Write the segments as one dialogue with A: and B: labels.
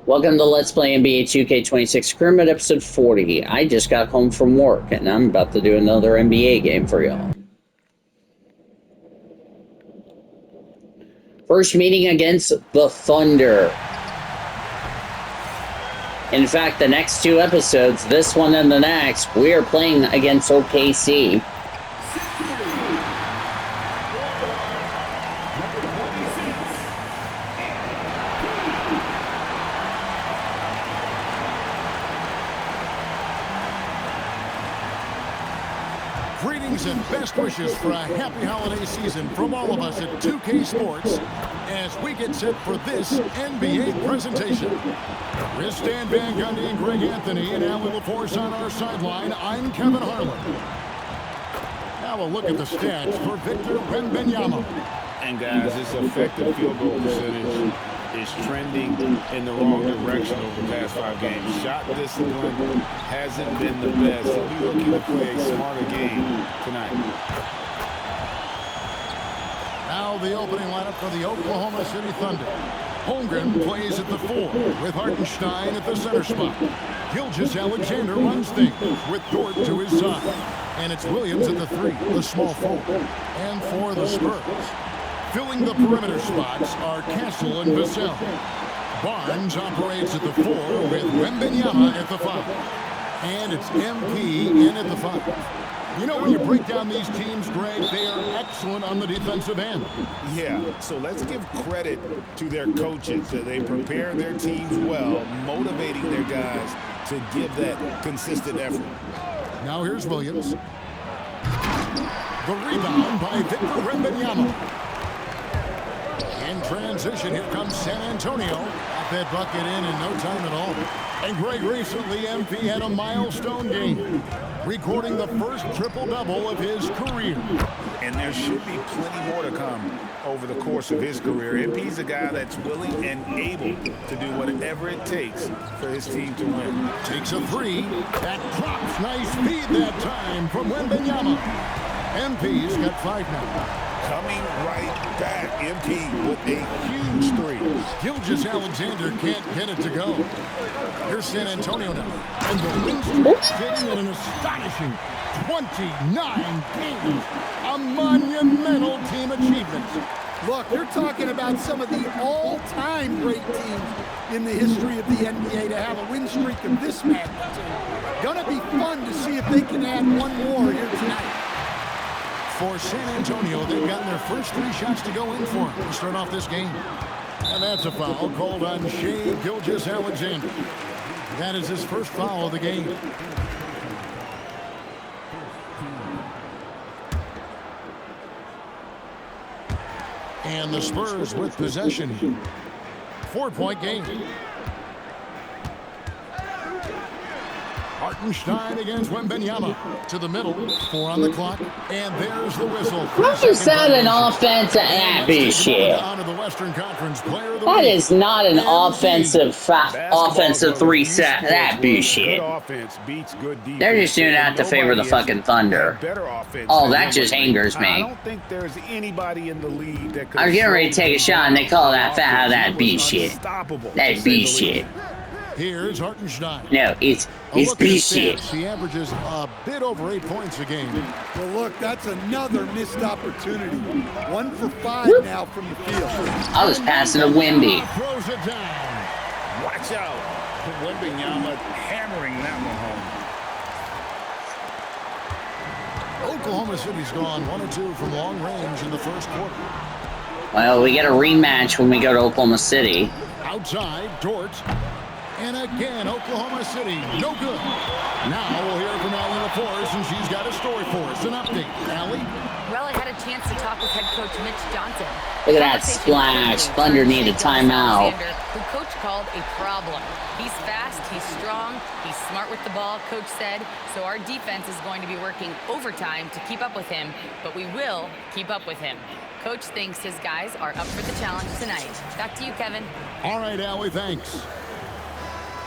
A: Welcome to Let's Play NBA 2K26 Scrimmage episode 40. I just got home from work and I'm about to do another NBA game for y'all. First meeting against the Thunder. In fact, the next two episodes, this one and the next, we are playing against OKC.
B: Greetings and best wishes for a happy holiday season from all of us at 2K Sports as we get set for this NBA presentation. With Stan Van Gundy and Greg Anthony and Allie LaForce on our sideline, I'm Kevin Harlan. Now a look at the stats for Victor Wembanyama.
C: And guys, this effective field goal percentage is trending in the wrong direction over the past 5 games. Shot discipline hasn't been the best. He'll be looking to play a smarter game tonight.
B: Now the opening lineup for the Oklahoma City Thunder. Holmgren plays at the 4 with Hartenstein at the center spot. Gilgeous-Alexander runs things with Dort to his side. And it's Williams at the 3, the small forward. And for the Spurs, filling the perimeter spots are Castle and Vassell. Barnes operates at the 4 with Wembanyama at the 5. And it's MP in at the 5. You know, when you break down these teams, Greg, they are excellent on the defensive end.
C: Yeah, so let's give credit to their coaches. They prepare their teams well, motivating their guys to give that consistent effort.
B: Now here's Williams. The rebound by Victor Wembanyama. In transition, here comes San Antonio. Got that bucket in no time at all. And Greg, recently MP had a milestone game, recording the first triple-double of his career.
C: And there should be plenty more to come over the course of his career. MP's a guy that's willing and able to do whatever it takes for his team to win.
B: Takes a 3. That drops. Nice feed that time from Wembanyama. MP's got 5 now.
C: Coming right back, MP with a huge 3.
B: Gilgeous-Alexander can't get it to go. Here's San Antonio now. And the Wings sitting at an astonishing 29 games. A monumental team achievement.
D: Look, you're talking about some of the all-time great teams in the history of the NBA to have a win streak of this magnitude. Gonna be fun to see if they can add one more here tonight.
B: For San Antonio, they've gotten their first 3 shots to go in for them to start off this game. And that's a foul called on Shai Gilgeous-Alexander. That is his first foul of the game. And the Spurs with possession here. 4-point game. Hartenstein against Wembanyama to the middle. 4 on the clock. And there's the whistle.
A: How is that an offensive? That bullshit. That is not an offensive 3 set. That bullshit. They're just doing that to favor the fucking Thunder. Oh, that just angers me.
C: I don't think there's anybody in the league that could.
A: I'm getting ready to take a shot and they call that foul. That bullshit. That bullshit.
B: Here's Hartenstein.
A: No, it's bullshit.
B: He averages a bit over 8 points a game.
D: Well, look, that's another missed opportunity. 1 for 5 now from the field.
A: I was passing to Wemby.
B: Throws it down.
C: Watch out. Wembanyama hammering that one home.
B: Oklahoma City's gone 1 or 2 from long range in the first quarter.
A: Well, we get a rematch when we go to Oklahoma City.
B: Outside, Dort. And again, Oklahoma City, no good. Now we'll hear from Allie LaForce, and she's got a story for us. An update. Allie?
E: Well, I had a chance to talk with head coach Mitch Johnson.
A: Look at that splash. Thunder need a timeout.
E: Who coach called a problem. He's fast, he's strong, he's smart with the ball, coach said. So our defense is going to be working overtime to keep up with him, but we will keep up with him. Coach thinks his guys are up for the challenge tonight. Back to you, Kevin.
B: All right, Allie, thanks.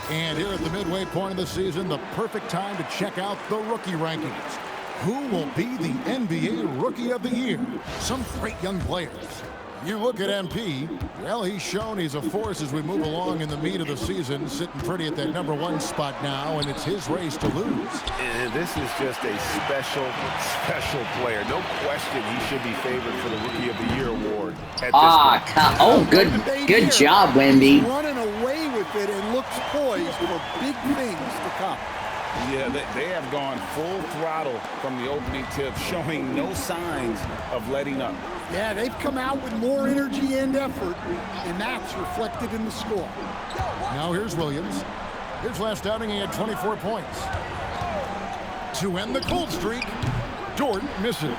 B: And here at the midway point of the season, the perfect time to check out the rookie rankings. Who will be the NBA Rookie of the Year? Some great young players. You look at MP, well, he's shown he's a force as we move along in the meat of the season, sitting pretty at that #1 spot now, and it's his race to lose.
C: And this is just a special player. No question he should be favored for the Rookie of the Year award at this point.
A: Good job, Wendy.
D: He's running away with it and looks poised for big things to come.
C: Yeah, they have gone full throttle from the opening tip, showing no signs of letting up.
D: Yeah, they've come out with more energy and effort, and that's reflected in the score.
B: Now here's Williams. His last outing, he had 24 points. To end the cold streak, Dort misses.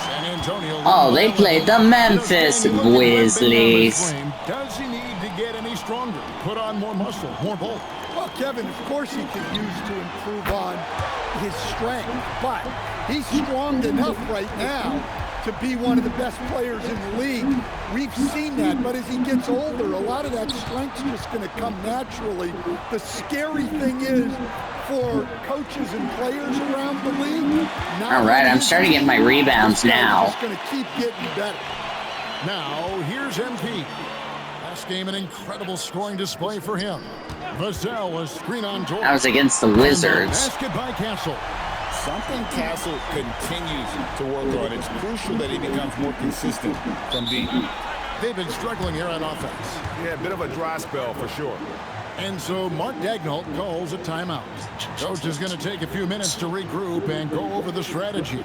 B: San Antonio.
A: Oh, they played the Memphis Grizzlies.
B: Does he need to get any stronger? Put on more muscle, more bulk?
D: Well, Kevin, of course he could use to improve on his strength, but he's strong enough right now to be one of the best players in the league. We've seen that, but as he gets older, a lot of that strength's just going to come naturally. The scary thing is for coaches and players around the league.
A: All right, I'm starting to get my rebounds now.
D: He's going to keep getting better.
B: Now, here's MP. Last game, an incredible scoring display for him. Vassell, a screen on Dort.
A: That was against the Wizards.
B: Basket by Castle.
C: Something Castle continues to work on. It's crucial that he becomes more consistent from deep.
B: They've been struggling here on offense.
C: Yeah, a bit of a dry spell for sure.
B: And so Mark Daigneault calls a timeout. Coach is going to take a few minutes to regroup and go over the strategy.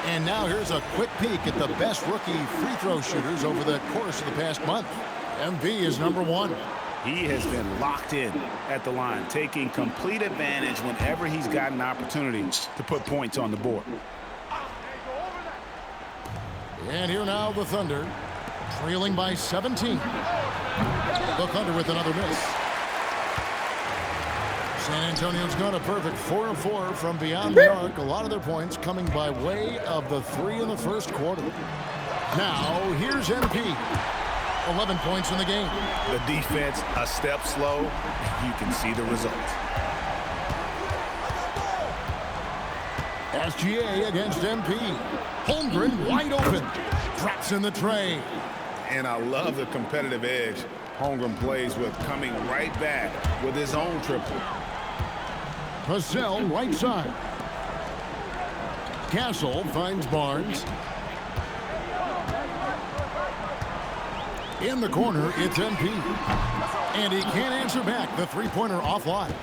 B: And now here's a quick peek at the best rookie free throw shooters over the course of the past month. MV is #1.
C: He has been locked in at the line, taking complete advantage whenever he's gotten opportunities to put points on the board.
B: And here now the Thunder, trailing by 17. The Thunder with another miss. San Antonio's got a perfect 4 of 4 from beyond the arc. A lot of their points coming by way of the 3 in the first quarter. Now, here's MP. 11 points in the game.
C: The defense a step slow. You can see the result.
B: SGA against MP. Holmgren wide open. Drops in the tray.
C: And I love the competitive edge Holmgren plays with, coming right back with his own triple.
B: Vassell right side. Castle finds Barnes. In the corner, it's MP. And he can't answer back. The three-pointer offline.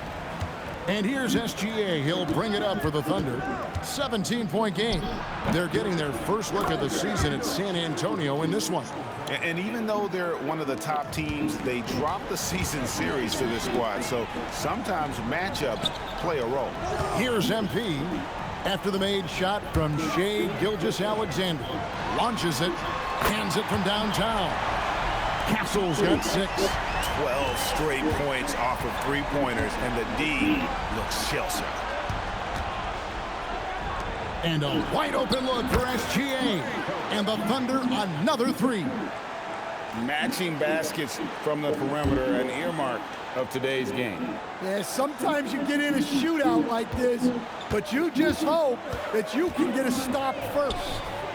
B: And here's SGA. He'll bring it up for the Thunder. 17-point game. They're getting their first look at the season at San Antonio in this one.
C: And even though they're one of the top teams, they dropped the season series for this squad. So sometimes matchups play a role.
B: Here's MP. After the made shot from Shai Gilgeous-Alexander. Launches it. Hands it from downtown. Castle's got 6.
C: 12 straight points off of three-pointers, and the D looks shell-shocked.
B: And a wide open look for SGA. And the Thunder another 3.
C: Matching baskets from the perimeter, an earmark of today's game.
D: Yeah, sometimes you get in a shootout like this, but you just hope that you can get a stop first.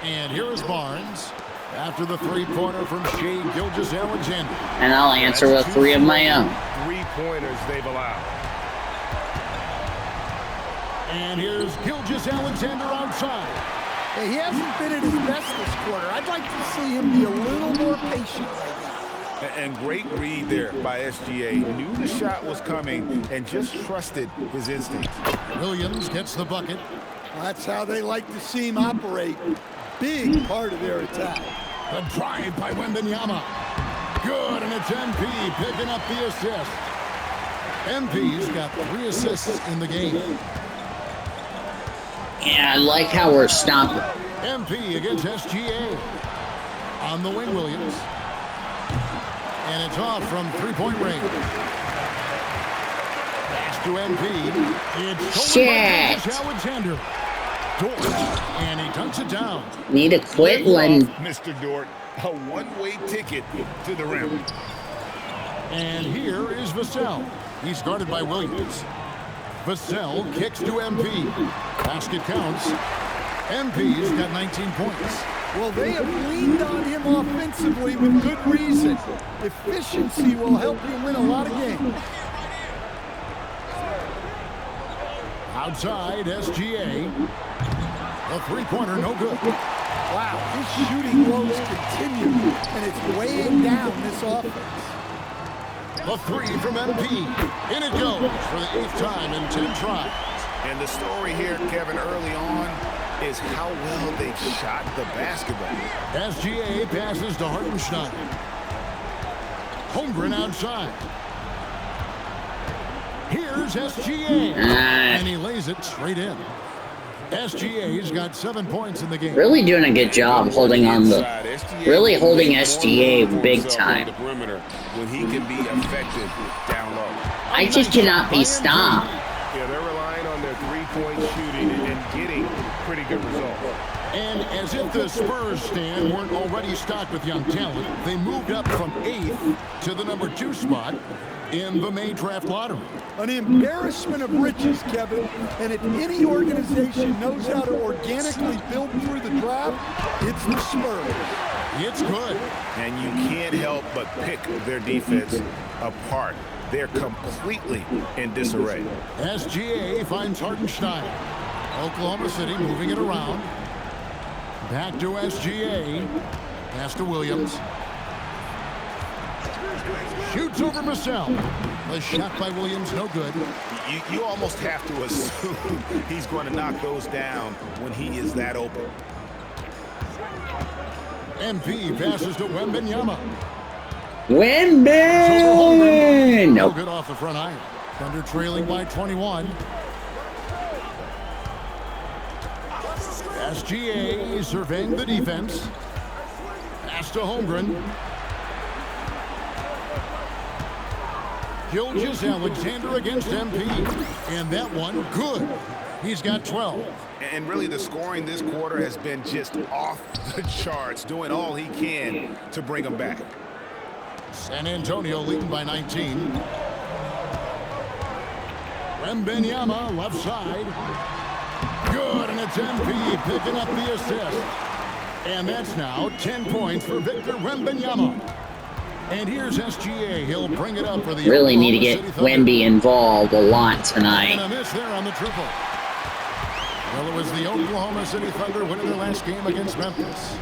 B: And here is Barnes. After the three-pointer from Shai Gilgeous-Alexander.
A: And I'll answer with 3 of my own.
C: Three-pointers they've allowed.
B: And here's Gilgeous-Alexander outside.
D: Hey, he hasn't been at his best this quarter. I'd like to see him be a little more patient.
C: And great read there by SGA. Knew the shot was coming and just trusted his instincts.
B: Williams gets the bucket.
D: Well, that's how they like to see him operate. Big part of their attack.
B: The drive by Wembanyama. Good, and it's MP picking up the assist. MP's got 3 assists in the game.
A: Yeah, I like how we're stopping.
B: MP against SGA. On the wing, Williams. And it's off from three-point range. Pass to MP. It's stolen by Alexander. Dort, and he dunks it down.
A: Need to quit when...
C: Mr. Dort, a one-way ticket to the rim.
B: And here is Vassell. He's guarded by Williams. Vassell kicks to MP. Basket counts. MP's got 19 points.
D: Well, they have leaned on him offensively with good reason. Efficiency will help you win a lot of games.
B: Outside, SGA. The three-pointer, no good.
D: Wow, his shooting woes continue, and it's weighing down this offense.
B: The three from MP. In it goes for the 8th time in 10 tries.
C: And the story here, Kevin, early on is how well they shot the basketball.
B: SGA passes to Hartenstein. Holmgren outside. Here's SGA. And he lays it straight in. SGA's got 7 points in the game.
A: Really doing a good job holding on really holding SGA big time.
C: When he can be effective down low.
A: I just cannot be stopped.
C: Yeah, they're relying on their three-point shooting and getting pretty good results.
B: And as if the Spurs stand weren't already stocked with young talent, they moved up from 8th to the number 2 spot in the May draft lottery.
D: An embarrassment of riches, Kevin. And if any organization knows how to organically build through the draft, it's the Spurs.
B: It's good.
C: And you can't help but pick their defense apart. They're completely in disarray.
B: SGA finds Hartenstein. Oklahoma City moving it around. Back to SGA. Pass to Williams. Shoots over Vassell. The shot by Williams, no good.
C: You almost have to assume he's going to knock those down when he is that open. MP
B: passes to Wembanyama.
A: Wemby!
B: No
A: Nope.
B: good off the front iron. Thunder trailing by 21. SGA surveying the defense. Pass to Holmgren. Gilgeous-Alexander against MP. And that one, good. He's got 12.
C: And really the scoring this quarter has been just off the charts, doing all he can to bring them back.
B: San Antonio leading by 19. Wembanyama left side. Good, and it's MP picking up the assist. And that's now 10 points for Victor Wembanyama. And here's SGA. He'll bring it up for the
A: Really need to get Wemby involved a lot tonight.
B: And a miss there on the triple. Well, it was the Oklahoma City Thunder winning their last game against Memphis.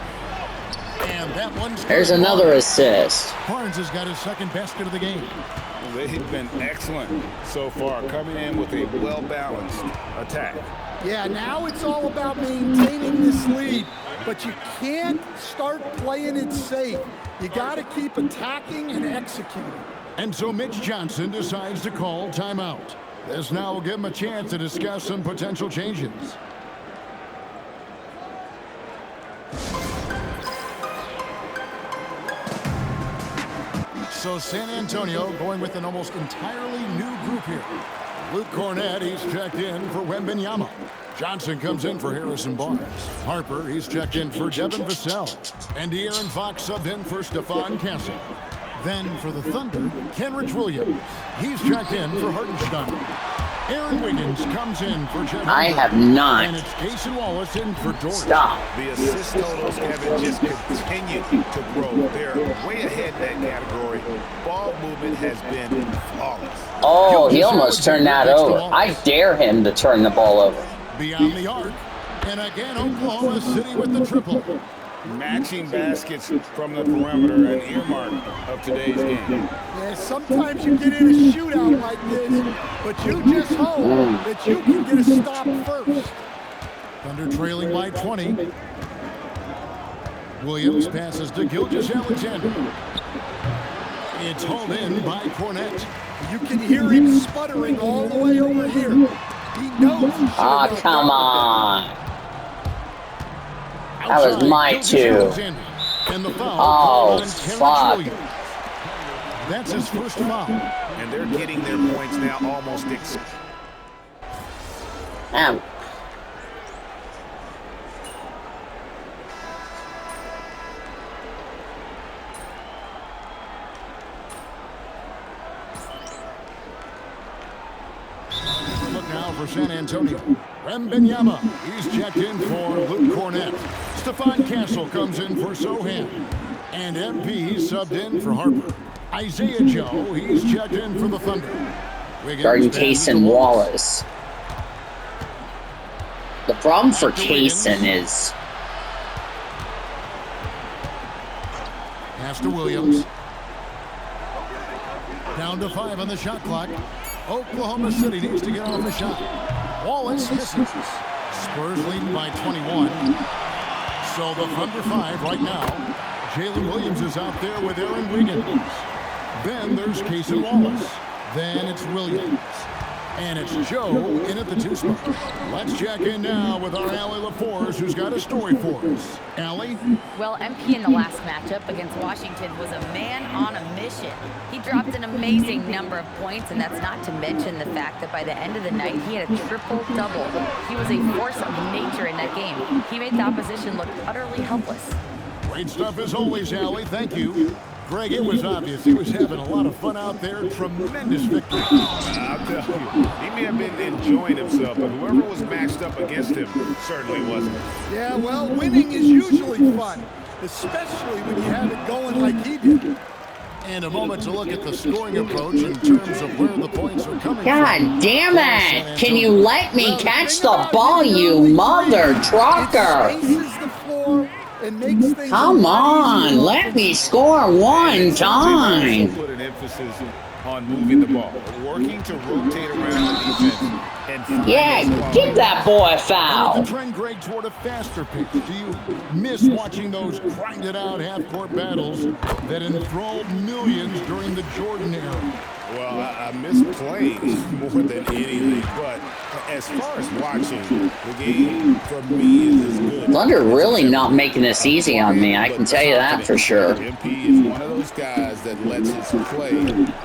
B: And that one's
A: There's another assist.
B: Barnes has got his second basket of the game.
C: They've been excellent so far, coming in with a well-balanced attack.
D: Yeah, now it's all about maintaining this lead, but you can't start playing it safe. You got to keep attacking and executing.
B: And so Mitch Johnson decides to call timeout. This now will give him a chance to discuss some potential changes. So San Antonio going with an almost entirely new group here. Luke Cornett, he's checked in for Wembanyama. Johnson comes in for Harrison Barnes. Harper, he's checked in for Devin Vassell. And De'Aaron Fox subbed in for Stephon Castle. Then for the Thunder, Kenrich Williams. He's checked in for Hartenstein. Aaron Wiggins comes in for Jeff.
A: I have not.
B: And it's Cason Wallace in for Dort.
A: Stop.
C: The assist totals, Kevin, just continue to grow. They're way ahead in that category. Ball movement has been flawless.
A: Oh, he almost turned that over. I dare him to turn the ball over.
B: Beyond the arc. And again, Oklahoma City with the triple.
C: Matching baskets from the perimeter, an earmark of today's game.
D: Yeah, sometimes you get in a shootout like this, but you just hope that you can get a stop first.
B: Thunder trailing by 20. Williams passes to Gilgeous-Alexander. It's hauled in by Cornett.
D: You can hear him sputtering all the way over here. He knows he should
A: Ah,
D: have
A: come
D: done
A: on. That was my two.
B: And the foul
A: Oh,
B: on Kenrich
A: fuck.
B: Williams. That's his first foul.
C: And they're getting their points now almost
A: Ow.
B: now for San Antonio. Wembanyama, he's checked in for Luke Cornett. Stephon Castle comes in for Sohan. And MP subbed in for Harper. Isaiah Joe, he's checked in for the Thunder.
A: Guarding Kaysen Wallace. The problem for Kaysen is...
B: Pass to Williams. Down to 5 on the shot clock. Oklahoma City needs to get off the shot. Wallace misses. Spurs leading by 21. So the Thunder 5 right now. Jalen Williams is out there with Aaron Wiggins. Then there's Kaysen Wallace. Then it's Williams. And it's Joe in at the 2 spot. Let's check in now with our Allie LaForce, who's got a story for us. Allie?
E: Well, MP in the last matchup against Washington was a man on a mission. He dropped an amazing number of points, and that's not to mention the fact that by the end of the night, he had a triple-double. He was a force of nature in that game. He made the opposition look utterly helpless.
B: Great stuff as always, Allie. Thank you. Greg, it was obvious he was having a lot of fun out there. Tremendous victory.
C: I'll tell you, he may have been enjoying himself, but whoever was matched up against him certainly wasn't.
D: Yeah, well, winning is usually fun, especially when you have it going like he did.
B: And a moment to look at the scoring approach in terms of where the points are coming from.
A: God damn it! Can you let me catch the ball, you mother trucker? Come on, let me score one time.
C: Put an emphasis on moving the ball, working to rotate around the defense. And
A: Yeah, give that boy a
B: And
A: foul.
B: with the trend, Greg, toward a faster pace. Do you miss watching those grinded-out half-court battles that enthralled millions during the Jordan era?
C: Well, I miss playing more than anything, but as far as watching, the game for me is as good.
A: Thunder really not making this easy on me, I can tell you that for sure.
C: MP is one of those guys that lets his play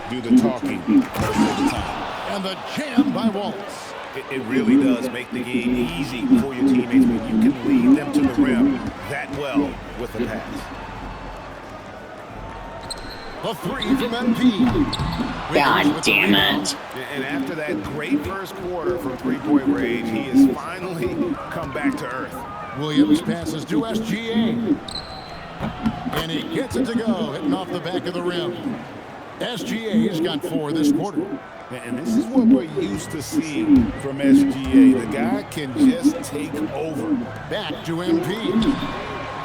C: do the talking most of the time.
B: And the jam by Wallace.
C: It really does make the game easy for your teammates when you can lead them to the rim that well with the pass.
B: The 3 from MP.
A: God damn it.
C: And after that great first quarter from three-point range, he has finally come back to earth.
B: Williams passes to SGA. And he gets it to go, hitting off the back of the rim. SGA's got 4 this quarter.
C: And this is what we're used to seeing from SGA. The guy can just take over.
B: Back to MP.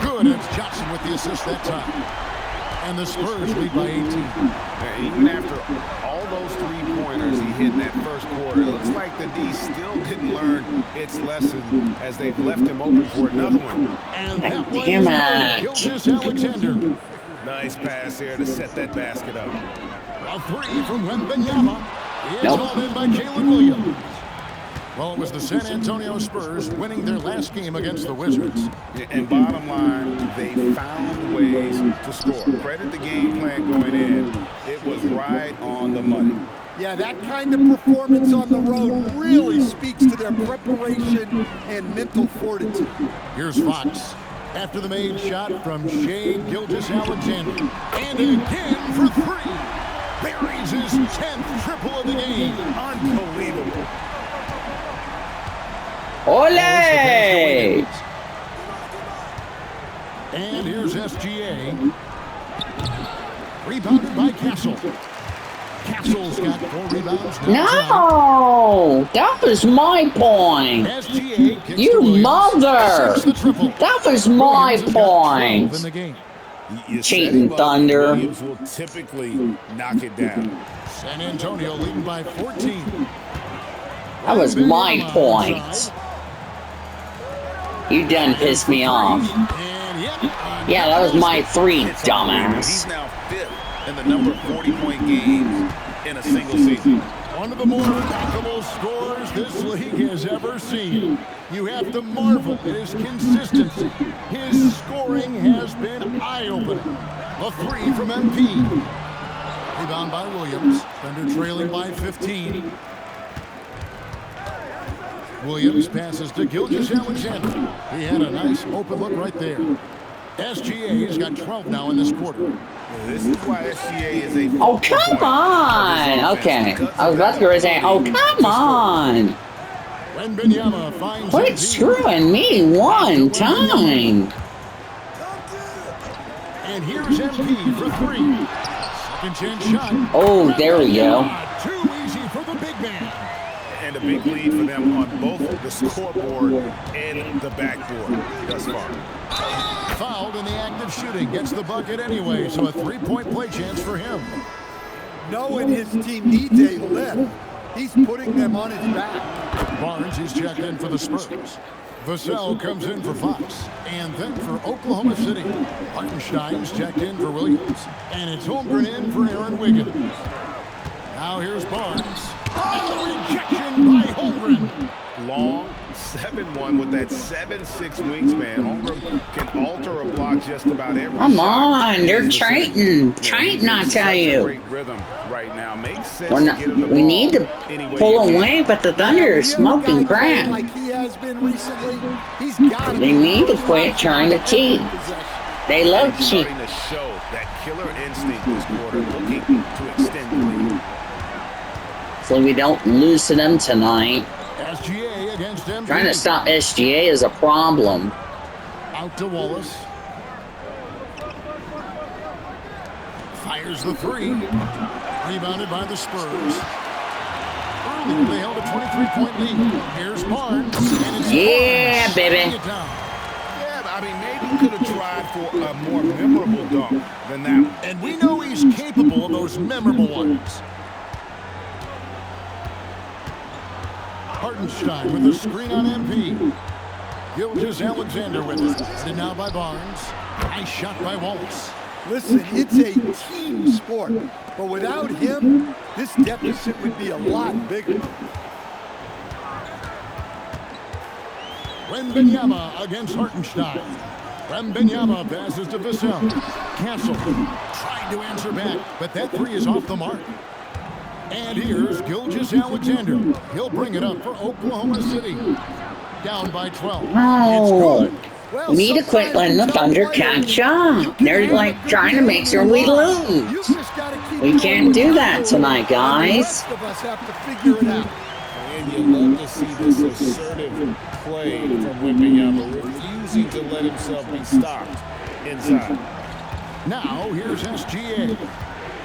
B: Good, it's Johnson with the assist that time. And the Spurs lead by 18.
C: Even after all those three-pointers he hit in that first quarter, it looks like the D still didn't learn its lesson as they've left him open for another one.
B: And that one
A: Damn
B: is
A: it.
B: Gilgeous-Alexander.
C: Nice pass there to set that basket up.
B: A 3 from Wembanyama. It's
A: Nope.
B: hauled in by Jalen Williams. Well, it was the San Antonio Spurs winning their last game against the Wizards.
C: And bottom line, they found ways to score. Credit the game plan going in. It was right on the money.
D: Yeah, that kind of performance on the road really speaks to their preparation and mental fortitude.
B: Here's Fox. After the made shot from Shai Gilgeous-Alexander. And again for 3. Buries his 10th triple of the game.
C: Unbelievable.
A: Ole!
B: And here's SGA. Rebounded by Castle. Castle's got 4 rebounds.
A: No! That was my point!
B: SGA gets
A: You
B: to Williams.
A: mother!
B: Six the triple.
A: That was my
B: Williams has got 12 in
A: point!
B: the game.
C: You
A: Cheating
C: set him up,
A: Thunder.
C: Williams will typically knock it down.
B: San Antonio leading by 14.
A: That was my point. You done pissed me off.
B: And yep,
A: Yeah, that was my 3,
C: He's
A: dumbass.
C: now 5th in the number of 40-point games in a single season.
B: one of the more remarkable scores this league has ever seen. You have to marvel at his consistency. His scoring has been eye-opening. A 3 from MP. Rebound by Williams. Thunder trailing by 15. Williams passes to Gilgeous-Alexander. He had a nice open look right there. SGA's got 12 now in this quarter.
C: This is why SGA is a...
A: Oh, come on! Okay. I was about to go and say, oh, come on!
B: Wembanyama finds
A: Quit
B: MP.
A: screwing me one time.
B: And here's MP for three. Second chance shot.
A: Oh, there we go.
B: Too easy for the big man.
C: And a big lead for them on both the scoreboard and the backboard thus far.
B: Fouled in the act of shooting. Gets the bucket anyway, so a three-point play chance for him.
D: Knowing his team needs a lift, he's putting them on his back.
B: Barnes is checked in for the Spurs. Vassell comes in for Fox. And then for Oklahoma City, Hartenstein's checked in for Williams. And it's Holmgren in for Aaron Wiggins. Now here's Barnes. And the rejection by Holmgren.
C: Long 7-1 with that 7'6" wingspan. Holmgren can alter a block just about every
A: Come
C: shot.
A: on, they're cheating. Cheating, I tell you.
C: Great rhythm right now. Makes sense
A: We're not,
C: to get him the
A: we
C: ball
A: need to
C: any way
A: pull
C: you can.
A: away, but the Thunder is smoking
D: Young guy playing
A: crap.
D: like he has been recently, he's got to
A: They need to quit trying to cheat. They love
C: He's
A: cheat.
C: starting to show that killer instinct this quarter, looking to extend the lead.
A: So we don't lose to them tonight.
B: SGA against MP.
A: Trying to stop SGA is a problem.
B: Out to Wallace. Fires the three. Rebounded by the Spurs. Earlier they held a 23-point lead. Here's Barnes. And it's
A: Yeah,
B: Barnes.
A: baby.
B: Bring it down.
C: Yeah, but I mean, maybe he could have tried for a more memorable dunk than that one.
B: And we know he's capable of those memorable ones. Hartenstein with the screen on MP. Gilgeous-Alexander with it. Headed now by Barnes. Nice shot by Wallace.
D: Listen, it's a team sport, but without him, this deficit would be a lot bigger.
B: Wembanyama against Hartenstein. Wembanyama passes to Vassell. Castle tried to answer back, but that three is off the mark. And here's Gilgeous-Alexander. He'll bring it up for Oklahoma City. Down by 12. It's good.
D: Well,
A: We need to quit letting the Thunder catch up. They're like trying to make sure we lose. We can't do that tonight, guys.
D: The rest of us have to figure it out.
C: And you love to see this assertive play from Wembanyama, refusing to let himself be stopped inside.
B: Now here's SGA.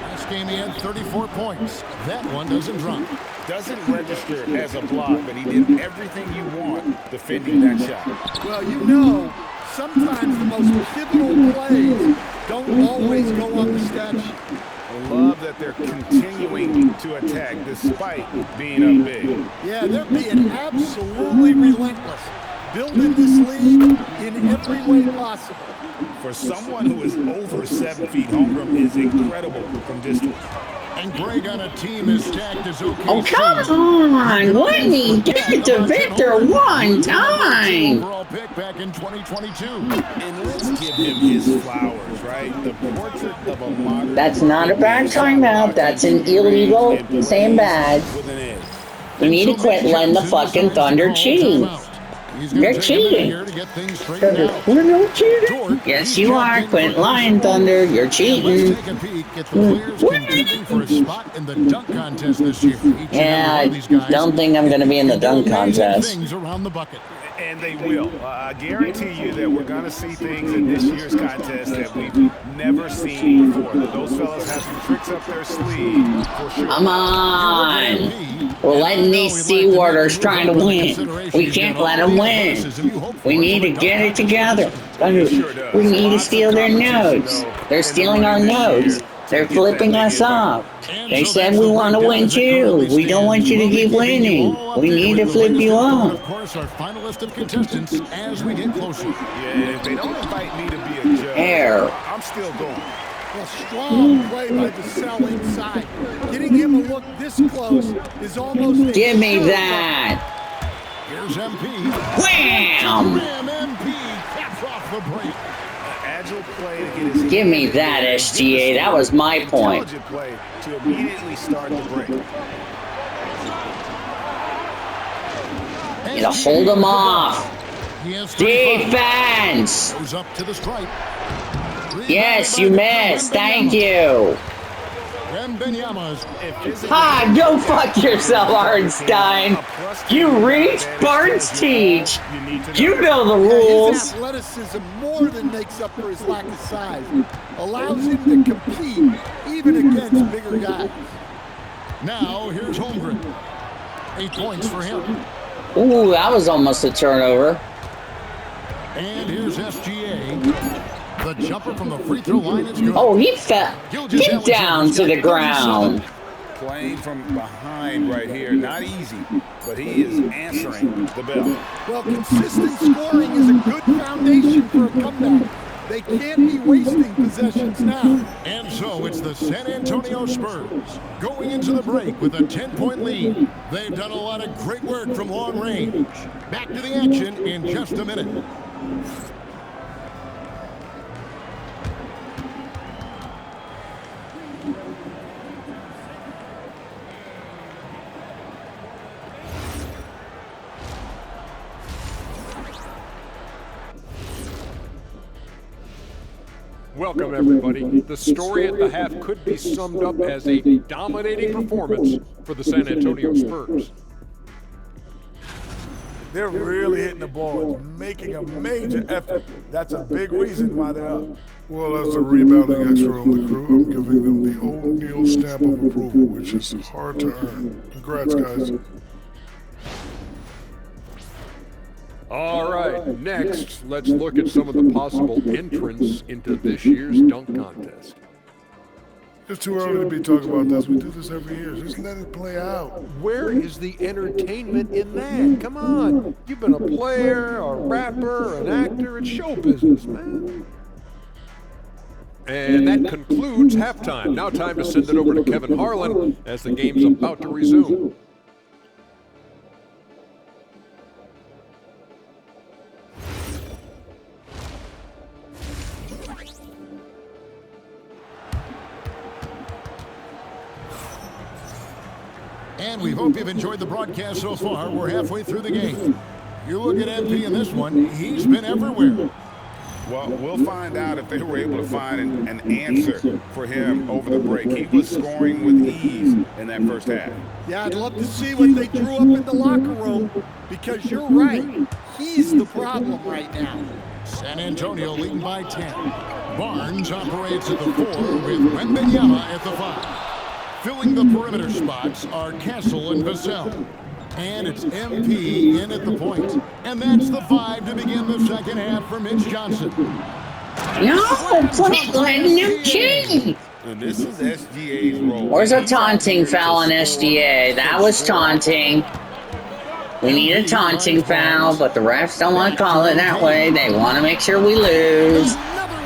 B: Last game he had 34 points. That one doesn't drop.
C: Doesn't register as a block, but he did everything you want defending that shot.
D: Well, you know, sometimes the most pivotal plays don't always go on the stat sheet.
C: I love that they're continuing to attack despite being up big.
D: Yeah, they're being absolutely relentless, building this lead in every way possible.
C: For someone who is over 7 feet, Holmgren is incredible from distance.
B: And Greg on a team as stacked as OKC.
A: Oh, come on. Wouldn't he get to Victor one time?
B: Overall pick back in 2022.
C: And let's give him his flowers, right? The portrait of a modern...
A: That's not a bad timeout. That's an illegal. Same bad.
C: With an edge.
A: We need to quit letting the fucking Thunder cheat. They're cheating. We're no cheating. Yes, you are. Quit lying, Thunder. You're cheating.
B: Take a peek at the players competing for a spot in the dunk contest this year. Each and every
A: Yeah,
B: one of these guys
A: I don't think I'm going to be in the dunk
B: do amazing
A: contest.
B: things around the bucket.
C: And they will. I guarantee you that we're going to see things in this year's contest that we've never seen before. Those fellas have some tricks up their sleeve, for sure.
A: Come on. We're letting these Seawarders trying to win. We can't let them win. We need to get it together. We need to steal their nodes. They're stealing our nodes. They're flipping us off. They said we want to win too. We don't want you to keep winning. We need to flip you off.
B: Of course, our final list of contestants as we get closer.
C: Yeah, if they don't invite me to be a judge,
A: Air.
C: I'm still going.
D: A strong play by Vassell inside. Getting him a look this close is almost a
A: Give me
D: sure
A: that.
B: Here's MP.
A: Wham!
B: Ram MP caps off the break.
C: Agile play to get his...
A: Give me that, SGA. That was my point.
C: Intelligent play to immediately start the break.
A: You know, hold them off.
B: He has 35.
A: Defense!
B: Goes up to the stripe.
A: Yes, you missed. Thank you.
B: Wembanyama's.
A: Ha! Go fuck yourself, Hardenstein. You reach, Barnes teach. You know the
D: Yeah,
A: rules.
D: his athleticism more than makes up for his lack of size. Allows him to compete even against bigger guys.
B: Now, here's Holmgren. 8 points for him.
A: Ooh, that was almost a turnover.
B: And here's SGA. The jumper from the free throw line is good.
A: Oh, he fell. Get down to the ground.
C: Playing from behind right here. Not easy, but he is answering the bell.
D: Well, consistent scoring is a good foundation for a comeback. They can't be wasting possessions now.
B: And so it's the San Antonio Spurs going into the break with a 10-point lead. They've done a lot of great work from long range. Back to the action in just a minute.
F: Welcome, everybody. The story at the half could be summed up as a dominating performance for the San Antonio Spurs.
G: They're really hitting the ball, making a major effort. That's a big reason why they're up.
H: Well, as a rebounding expert on the crew, I'm giving them the O'Neal stamp of approval, which is hard to earn. Congrats, guys.
F: All right, next, let's look at some of the possible entrants into this year's dunk contest.
H: It's too early to be talking about this. We do this every year. Just let it play out.
F: Where is the entertainment in that? Come on. You've been a player, a rapper, an actor. It's show business, man. And that concludes halftime. Now time to send it over to Kevin Harlan as the game's about to resume.
B: And we hope you've enjoyed the broadcast so far. We're halfway through the game. You look at MP in this one, he's been everywhere.
C: Well, we'll find out if they were able to find an answer for him over the break. He was scoring with ease in that first half.
D: Yeah, I'd love to see what they drew up in the locker room because you're right. He's the problem right now.
B: San Antonio leading by 10. Barnes operates at the 4 with Wembanyama at the 5. Filling the perimeter spots are Castle and Vassell. And it's MP in at the point. And that's the 5 to begin the second half for Mitch Johnson.
A: No, play letting him cheat.
C: And this is SGA's role.
A: Where's a taunting foul on SGA? That was taunting. We need a taunting foul, but the refs don't want to call it that way. They want to make sure we lose.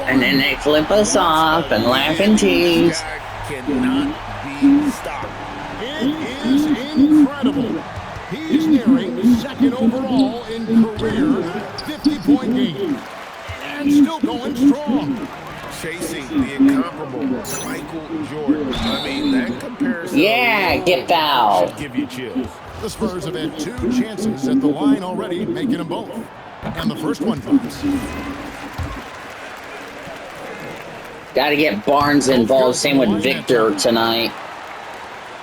A: And then they flip us off and laugh and tease.
C: Cannot be stopped.
B: It is incredible. He's nearing second overall in career 50-point game. And still going strong.
C: Chasing the incomparable Michael Jordan. I mean, that comparison.
A: Yeah, get fouled.
C: Should give you chills.
B: The Spurs have had 2 chances at the line already, making them both. And the first one comes.
A: Got to get Barnes involved. Same with Victor tonight.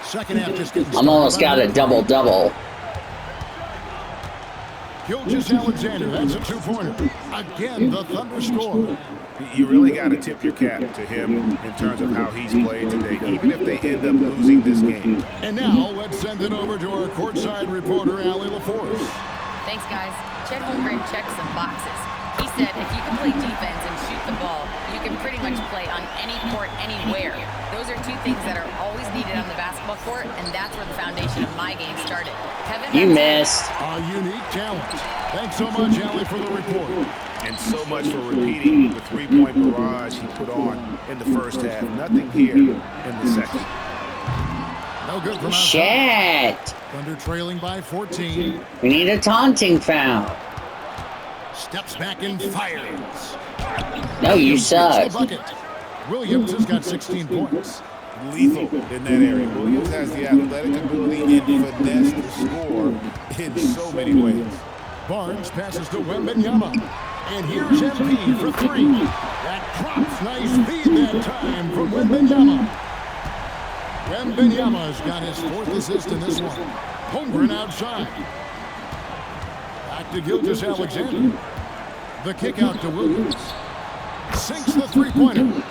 B: Second half just getting
A: I'm almost got a double-double.
B: Gilgeous-Alexander, that's a 2-pointer. Again, the Thunder score.
C: You really got to tip your cap to him in terms of how he's played today, even if they end up losing this game.
B: And now, let's send it over to our courtside reporter, Allie LaForce.
E: Thanks, guys. Chet Holmgren checked some boxes. He said if you can play defense and shoot the ball, you can pretty much play on any court, anywhere. Those are 2 things that are always needed on the basketball court, and that's where the foundation of my game started. Kevin,
A: You missed.
B: A unique talent. Thanks so much, Allie, for the report.
C: And so much for repeating the 3-point barrage he put on in the first half. Nothing here in the second.
B: No good from outside.
A: Shit.
B: Thunder trailing by 14.
A: We need a taunting foul.
B: Steps back and fires.
A: No, you
B: Hits the
A: suck.
B: bucket. Williams has got 16 points.
C: Lethal in that area. Williams has the athletic ability and finesse to score in so many ways.
B: Barnes passes to Wembanyama. And here's MP for 3. That drops. Nice feed that time from Wembanyama. Wembanyama's got his 4th assist in this one. Holmgren outside. Back to Gilgeous-Alexander. The kick out to Williams. Sinks the three-pointer.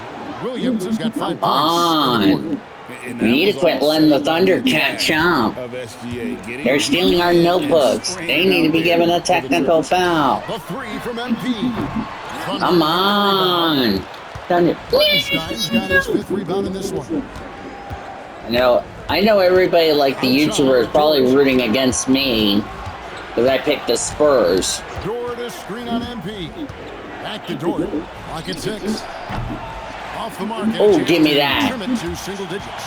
B: Williams has got 5 points.
A: We need to quit letting the Thunder catch up. They're stealing our notebooks. They need to be given a technical foul.
B: The 3 from MP.
A: Come on. Thunder.
B: Hartenstein's got his 5th rebound in this one.
A: I know everybody like the YouTuber is probably rooting against me because I picked the Spurs.
B: Dort is screen on MP. Back to Dort. Lock at 6. Off the mark.
A: Oh, give me that.
B: Trim it to single digits.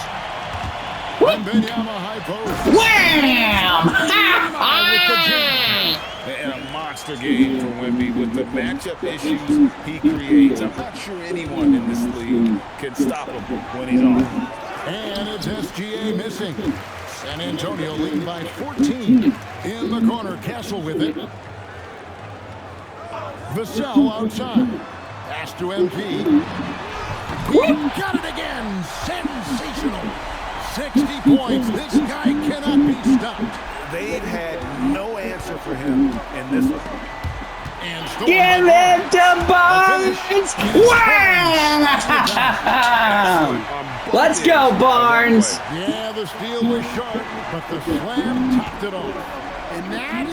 B: Wembanyama high post.
A: Wham!
C: And a monster game for Wemby with the matchup issues he creates. I'm not sure anyone in this league can stop him when he's on.
B: And it's SGA missing. San Antonio leading by 14. In the corner, Castle with it. Vassell outside. Pass to MP. He got it again. Sensational. 60 points. This guy cannot be stopped.
C: They've had no answer for him in this one.
B: And
A: Give it to Barnes! Wow! Let's go, Barnes!
B: Yeah, the steal was sharp, but the slam topped it off.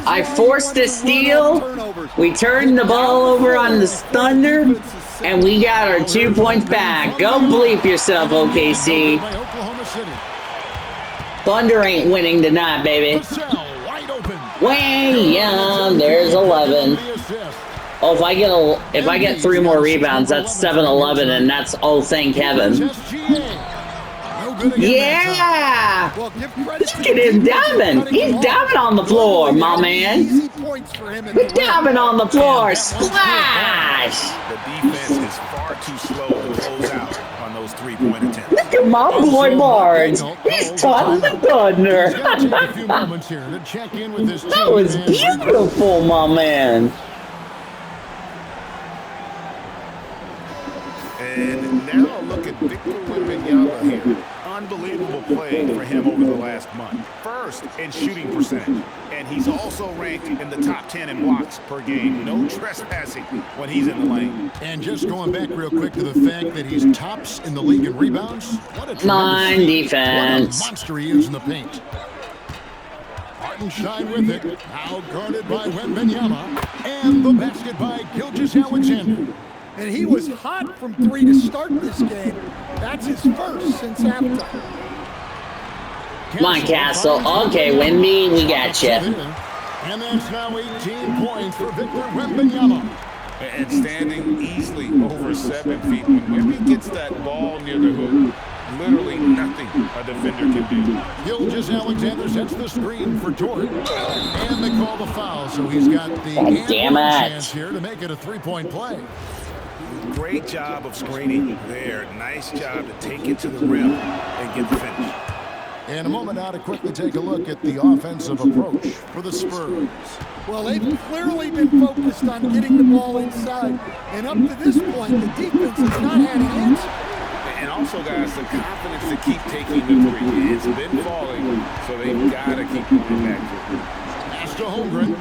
A: I forced a steal. We turned the ball over on the Thunder, and we got our 2 points back. Go bleep yourself, OKC. Thunder ain't winning tonight, baby. Wham! There's 11. Oh, if I get 3 more rebounds, that's 7-11, and that's thank heaven. Yeah! Look at him diving. He's diving on the floor, my man. He's diving on the floor. Splash!
C: The defense is far too slow to close out on those 3-point attempts.
A: Look at my boy Barnes. He's taught the Thunder. That was beautiful, my man.
C: And now look at Victor Wembanyama here. Unbelievable play for him over the last month. First in shooting percentage, and he's also ranked in the top 10 in blocks per game. No trespassing when he's in the lane.
B: And just going back real quick to the fact that he's tops in the league in rebounds. What a
A: Line defense.
B: What a monster he is in the paint. Hartenstein with it. Now guarded by Wembanyama. And the basket by Gilgeous-Alexander. And he was hot from 3 to start this game. That's his first since halftime.
A: Come on, Castle. Okay, Wemby, we got you.
B: And that's now 18 points for Victor Wembanyama.
C: And standing easily over 7 feet. When Wemby gets that ball near the hoop, literally nothing a defender can do.
B: Gilgeous-Alexander sets the screen for Dort. And they call the foul, so he's got the chance here to make it a 3-point play.
C: Great job of screening there. Nice job to take it to the rim and get the finish.
B: In a moment now to quickly take a look at the offensive approach for the Spurs. Well, they've clearly been focused on getting the ball inside. And up to this point, the defense has not had an answer.
C: And also, guys, the confidence to keep taking the 3. It's been falling, so they've got to keep moving back to it.
B: Pass to Holmgren.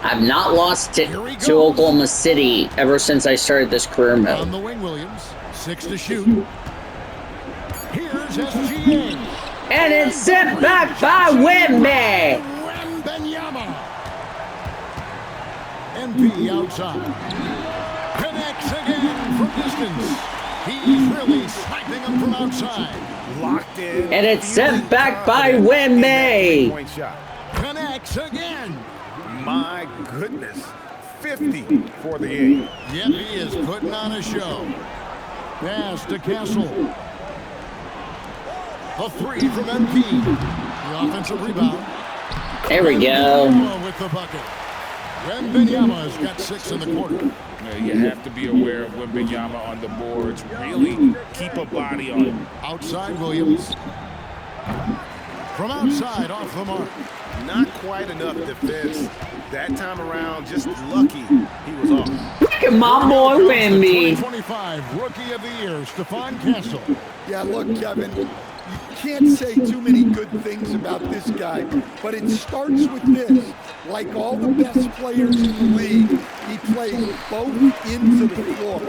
A: I've not lost to Oklahoma City ever since I started this career mode.
B: On the wing, Williams. 6 to shoot. Here's SGA.
A: And it's sent back by Wemby.
B: Wembanyama. MP outside. Connects again from distance. He's really sniping him from outside.
C: Locked in.
A: And it's sent back by Wemby.
C: Point shot.
B: Connects again.
C: My goodness. 50 for the 8.
B: Yep, he is putting on a show. Pass to Castle. A 3 from MP. The offensive rebound.
A: There we go.
B: With the bucket. Wembanyama's got 6 in the quarter.
C: You have to be aware of Wembanyama on the boards. Really keep a body on him.
B: Outside Williams. From outside, off the mark.
C: Not quite enough defense. That time around, just lucky he was off.
A: Look at my boy Wemby.
B: 2025 Rookie of the Year, Stephon Castle.
D: Yeah, look, Kevin, you can't say too many good things about this guy, but it starts with this. Like all the best players in the league, he plays both ends of the floor.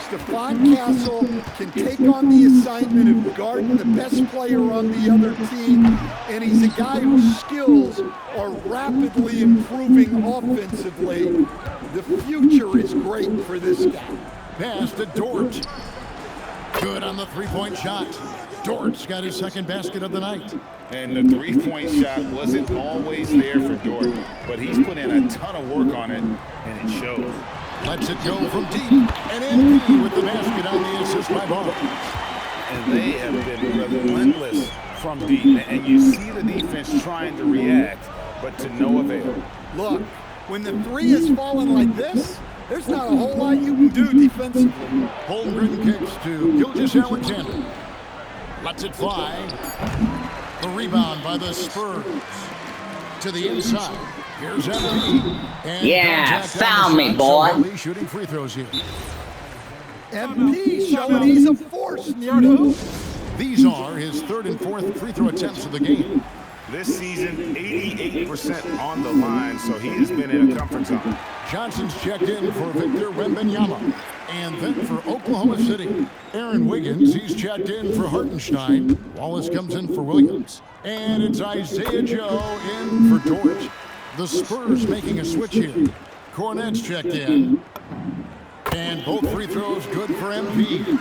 D: Stephon Castle can take on the assignment of guarding the best player on the other team, and he's a guy whose skills are rapidly improving offensively. The future is great for this guy.
B: Pass to Dort. Good on the three-point shot. Dort's got his second basket of the night.
C: And the three-point shot wasn't always there for Dort, but he's put in a ton of work on it, and it shows.
B: Lets it go from deep. And MP with the basket on the assist by Barnes.
C: And they have been relentless from deep. And you see the defense trying to react, but to no avail.
D: Look, when the three is falling like this, there's not a whole lot you can do defensively.
B: Holmgren kicks to Gilgeous-Alexander. Lets it fly. The rebound by the Spurs. To the inside. Here's MP. And
A: Yeah,
B: contact
A: foul
B: on the
A: me,
B: shot,
A: boy.
B: so Lee shooting free throws here.
D: MP showing he's a force near the hoop.
B: These are his third and fourth free throw attempts of the game.
C: This season, 88% on the line, so he has been in a comfort zone.
B: Johnson's checked in for Victor Wembanyama. And then for Oklahoma City, Aaron Wiggins, he's checked in for Hartenstein. Wallace comes in for Williams. And it's Isaiah Joe in for Dort. The Spurs making a switch here. Cornette's checked in. And both free throws good for MP.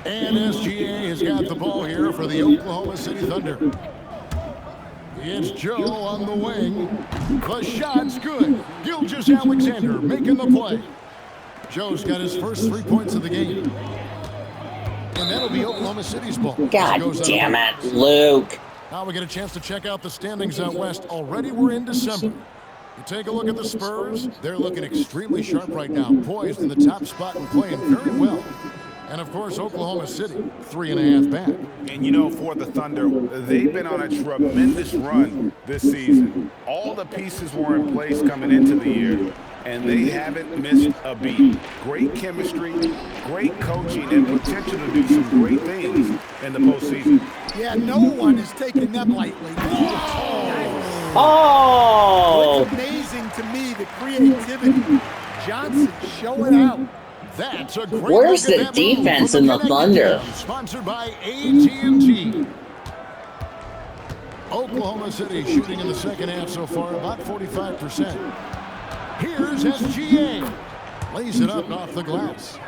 B: And SGA has got the ball here for the Oklahoma City Thunder. It's Joe on the wing. The shot's good. Gilgeous-Alexander making the play. Joe's got his first 3 points of the game. And that'll be Oklahoma City's ball.
A: God damn it, Luke.
B: Now we get a chance to check out the standings out west. Already we're in December. You take a look at the Spurs. They're looking extremely sharp right now. Poised in the top spot and playing very well. And, of course, Oklahoma City, 3.5 back.
C: And, you know, for the Thunder, they've been on a tremendous run this season. All the pieces were in place coming into the year, and they haven't missed a beat. Great chemistry, great coaching, and potential to do some great things in the postseason.
D: Yeah, no one is taking them lightly.
A: Oh!
D: It's amazing to me, the creativity. Johnson showing out.
B: That's a great
A: Where's
B: look
A: the
B: at that move
A: defense
B: from
A: in the
B: Connecticut
A: Thunder?
B: Town, sponsored by AT&T. Oklahoma City shooting in the second half so far, about 45%. Here's SGA. Lays it up off the glass.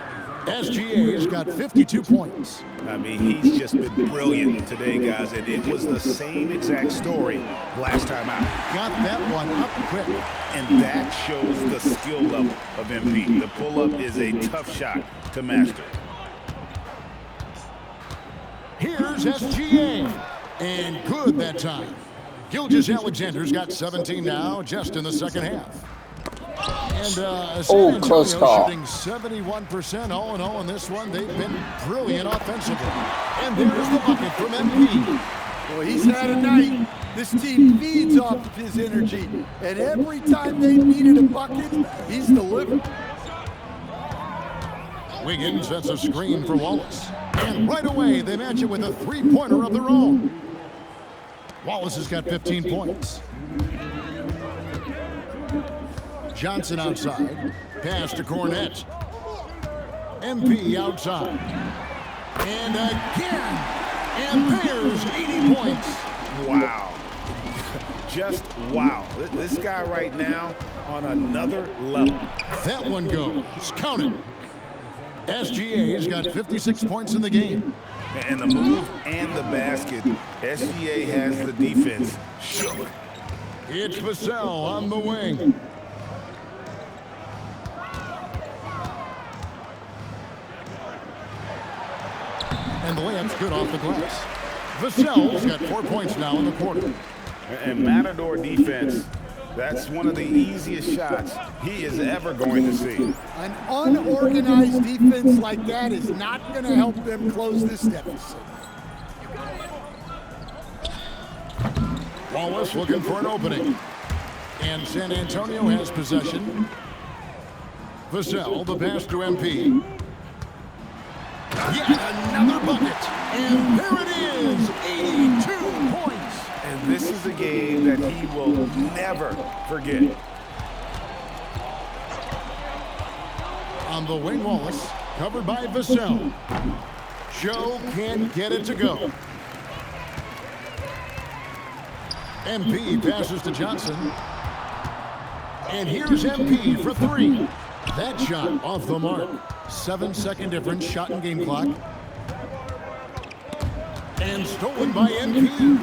B: SGA's got 52 points.
C: I mean, he's just been brilliant today, guys, and it was the same exact story last time out.
B: Got that one up quick.
C: And that shows the skill level of MP. The pull-up is a tough shot to master.
B: Here's SGA. And good that time. Gilgeous-Alexander's got 17 now, just in the second half. And San
A: close
B: Antonio
A: call.
B: shooting 71% all in all in this one. They've been brilliant offensively. And there's the bucket from MP.
D: Well, he's had a night. This team feeds off of his energy. And every time they needed a bucket, he's delivered.
B: Wiggins sets a screen for Wallace. And right away, they match it with a three-pointer of their own. Wallace has got 15 points. Johnson outside. Pass to Cornette. MP outside. And again. And there's 80 points.
C: Wow. Just wow. This guy right now on another level.
B: That one goes. Count it. SGA's got 56 points in the game.
C: And the move and the basket, SGA has the defense shook.
B: It's Vassell on the wing. And the layup's good off the glass. Vassell's got 4 points now in the quarter.
C: And Matador defense, that's one of the easiest shots he is ever going to see.
D: An unorganized defense like that is not going to help them close this deficit.
B: Wallace looking for an opening. And San Antonio has possession. Vassell, the pass to MP. Yet another bucket. And there it is, 82 points.
C: And this is a game that he will never forget.
B: On the wing, Wallace, covered by Vassell. Joe can't get it to go. MP passes to Johnson. And here's MP for three. That shot off the mark. 7-second difference, shot and game clock. And stolen by MP.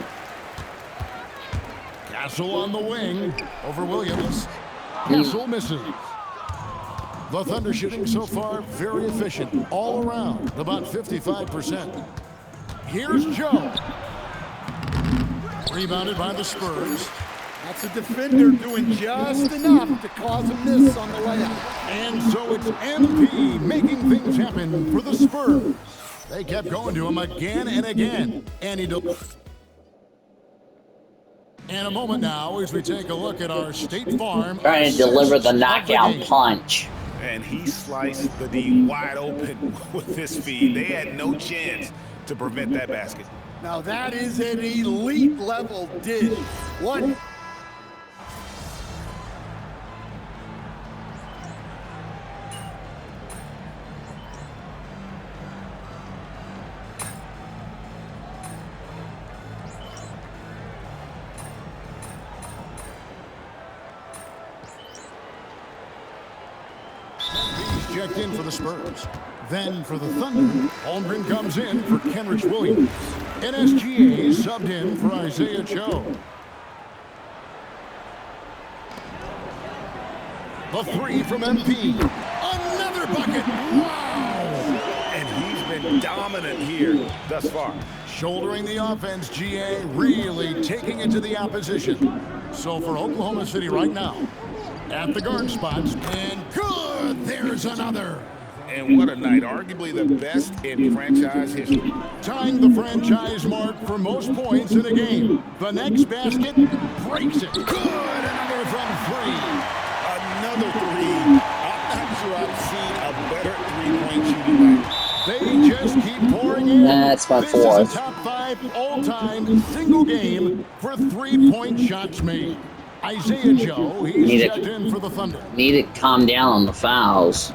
B: Castle on the wing over Williams. Castle misses. The Thunder shooting so far very efficient all around, about 55%. Here's Joe. Rebounded by the Spurs.
D: That's a defender doing just enough to cause a miss on the layup.
B: And so it's MP making things happen for the Spurs. They kept going to him again and again. And in a moment now as we take a look at our State Farm.
A: Trying to deliver the knockout punch.
C: And he sliced the D wide open with his feed. They had no chance to prevent that basket.
D: Now that is an elite level dish. What?
B: Checked in for the Spurs. Then for the Thunder, Holmgren comes in for Kenrich Williams. NSGA subbed in for Isaiah Joe. The three from MP. Another bucket. Wow!
C: And he's been dominant here thus far.
B: Shouldering the offense, GA really taking it to the opposition. So for Oklahoma City right now, at the guard spots, and good, there's another.
C: And what a night, arguably the best in franchise history.
B: Tying the franchise mark for most points in a game. The next basket breaks it. Good, another from three.
C: Another three. I'm not sure I've seen a better three-point shooting night.
B: They just keep pouring in.
A: That's my
B: This
A: fourth.
B: is a top 5 all-time single game for three-point shots made. Isaiah Joe, he's checked in for the Thunder.
A: Need to calm down on the fouls.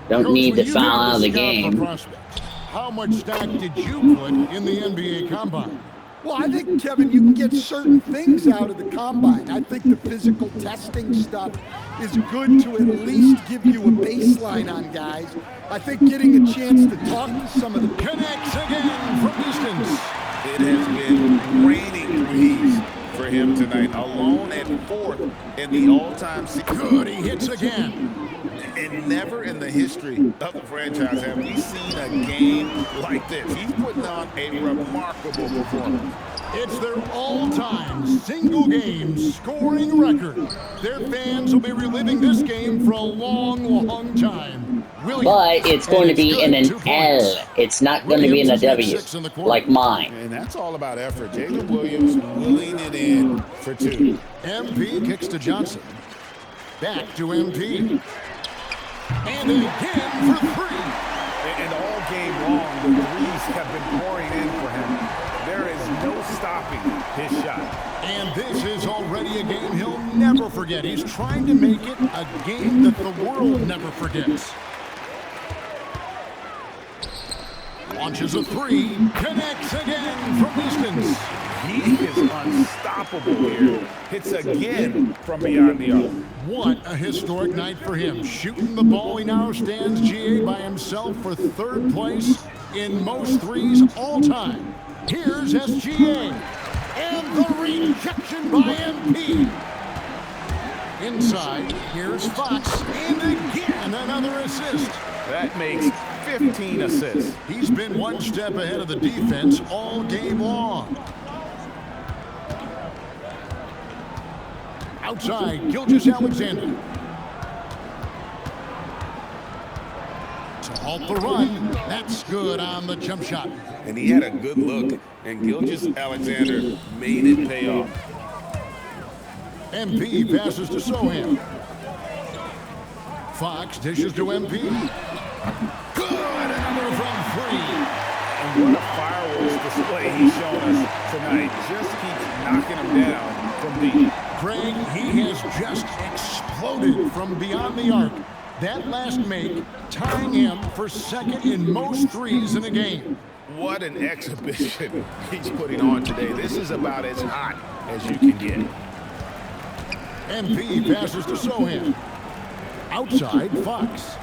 A: Don't
B: Coach,
A: need
B: when
A: to
B: you
A: foul
B: did
A: out of the
B: scout for
A: game.
B: prospects, how much stock did you put in the NBA Combine?
D: Well, I think, Kevin, you can get certain things out of the combine. I think the physical testing stuff is good to at least give you a baseline on guys. I think getting a chance to talk to some of the...
B: Connects again from distance.
C: It has been raining threes for him tonight, alone at 4th in the all-time season.
B: Good, he hits again.
C: And never in the history of the franchise have we seen a game like this. He's putting on a remarkable performance.
B: It's their all-time single-game scoring record. Their fans will be reliving this game for a long, long time.
A: But it's going to be in an L. It's not going to be in a W, like mine.
C: And that's all about effort. Jalen Williams willing it in for 2.
B: MP kicks to Johnson. Back to MP. And again for 3.
C: And all game long, the threes have been pouring in for him. There is no stopping his shot.
B: And this is already a game he'll never forget. He's trying to make it a game that the world never forgets. Launches a 3, connects again from distance.
C: He is unstoppable here. Hits again from beyond the arc.
B: What a historic night for him. Shooting the ball, he now stands GA by himself for 3rd place in most threes all time. Here's SGA. And the rejection by MP. Inside, here's Fox. And again, another assist.
C: That makes 15 assists.
B: He's been one step ahead of the defense all game long. Outside, Gilgeous-Alexander. To halt the run, that's good on the jump shot.
C: And he had a good look, and Gilgeous-Alexander made it pay off.
B: MP passes to Sohan. Fox dishes to MP. Good, another from 3.
C: And what a fireworks display he's shown us tonight. Just keeps knocking him down from deep.
B: Craig, he has just exploded from beyond the arc. That last make, tying him for second in most threes in a game.
C: What an exhibition he's putting on today. This is about as hot as you can get.
B: MP passes to Sohan. Outside, Fox.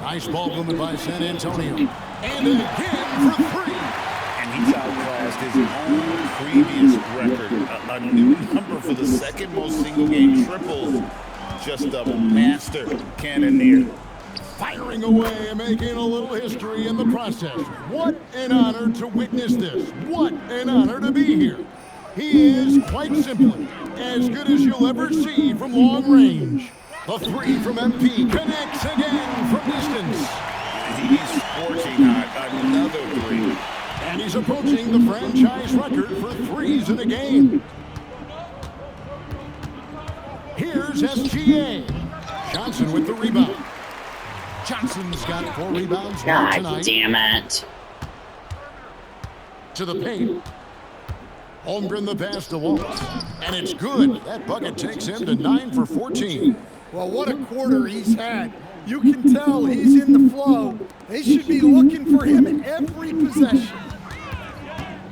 B: Nice ball movement by San Antonio. And again for 3.
C: And he's outclassed his own previous record. A new number for the second most single-game triples. Just a master cannoneer.
B: Firing away and making a little history in the process. What an honor to witness this. What an honor to be here. He is, quite simply, as good as you'll ever see from long range. The 3 from MP connects again from distance.
C: He's scorching hot, another 3.
B: And he's approaching the franchise record for threes in a game. Here's SGA. Johnson with the rebound. Johnson's got 4 rebounds
A: God
B: tonight.
A: damn it.
B: To the paint. Holmgren the pass to Wallace. And it's good. That bucket takes him to 9 for 14.
D: Well, what a quarter he's had. You can tell he's in the flow. They should be looking for him in every possession.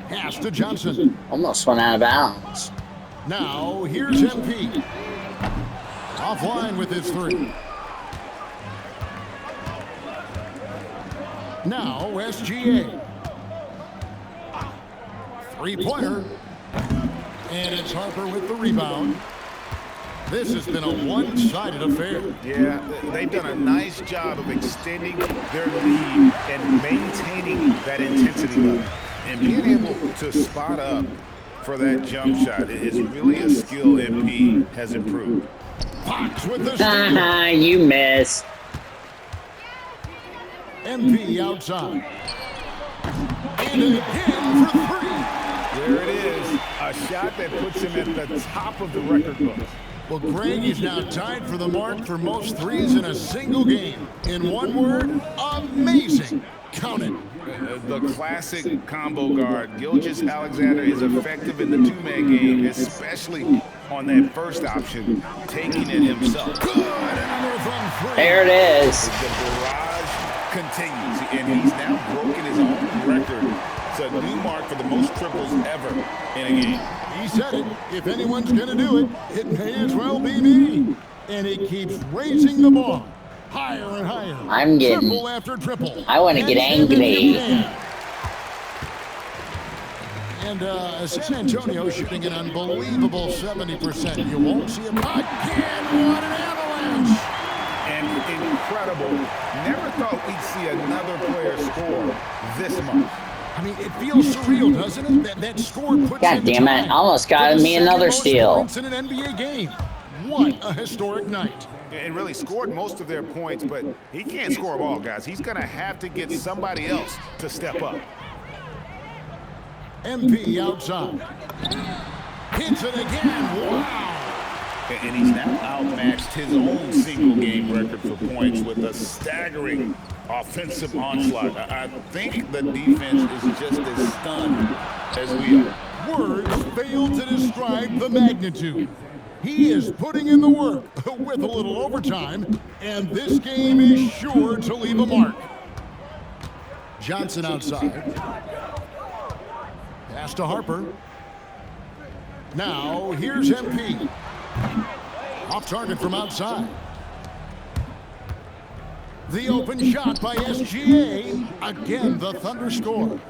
B: Pass to Johnson.
A: Almost went out of bounds.
B: Now, here's MP. Offline with his 3. Now, SGA. 3-pointer. And it's Harper with the rebound. This has been a one-sided affair.
C: Yeah, they've done a nice job of extending their lead and maintaining that intensity level. And being able to spot up for that jump shot is really a skill MP has improved.
B: Fox with the
A: Haha,
B: steal.
A: you missed.
B: MP outside. And again for 3.
C: There it is, a shot that puts him at the top of the record book.
B: Well, Greg is now tied for the mark for most threes in a single game. In one word, amazing. Count it.
C: The classic combo guard, Gilgeous-Alexander, is effective in the two-man game, especially on that first option, taking it himself.
B: Good. Another from 3.
A: There it is.
C: The barrage continues, and he's now broken his own record. It's a new mark for the most triples ever in a game.
B: He said it. If anyone's going to do it, it may as well be me. And he keeps raising the ball higher and higher.
A: I'm getting...
B: Triple after triple.
A: I want to get angry.
B: And San Antonio shooting an unbelievable 70%. You won't see him again. What an avalanche.
C: And incredible. Never thought we'd see another player score this much.
B: I mean, it feels surreal, doesn't it? That score puts
A: God damn it. Almost got me another steal.
B: In an NBA game. What a historic night.
C: And really scored most of their points, but he can't score them all, guys. He's going to have to get somebody else to step up.
B: MP outside. Hits it again. Wow.
C: And he's now outmatched his own single-game record for points with a staggering offensive onslaught. I think the defense is just as stunned as we are.
B: Words fail to describe the magnitude. He is putting in the work with a little overtime, and this game is sure to leave a mark. Johnson outside. Pass to Harper. Now, here's MP. Off target from outside. The open shot by SGA. Again, the Thunder score.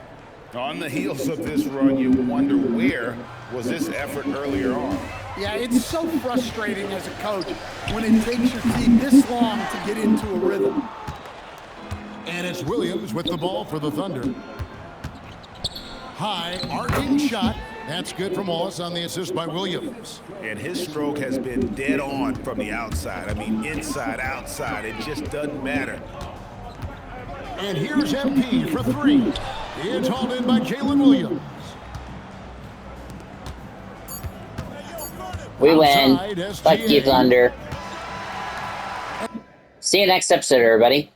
C: On the heels of this run, you wonder where was this effort earlier on.
D: Yeah, it's so frustrating as a coach when it takes your team this long to get into a rhythm.
B: And it's Williams with the ball for the Thunder. High arcing shot. That's good from Wallace on the assist by Williams.
C: And his stroke has been dead on from the outside. I mean, inside, outside, it just doesn't matter.
B: And here's MP for 3. It's hauled in by Jalen Williams.
A: We win. Fuck you, Thunder. See you next episode, everybody.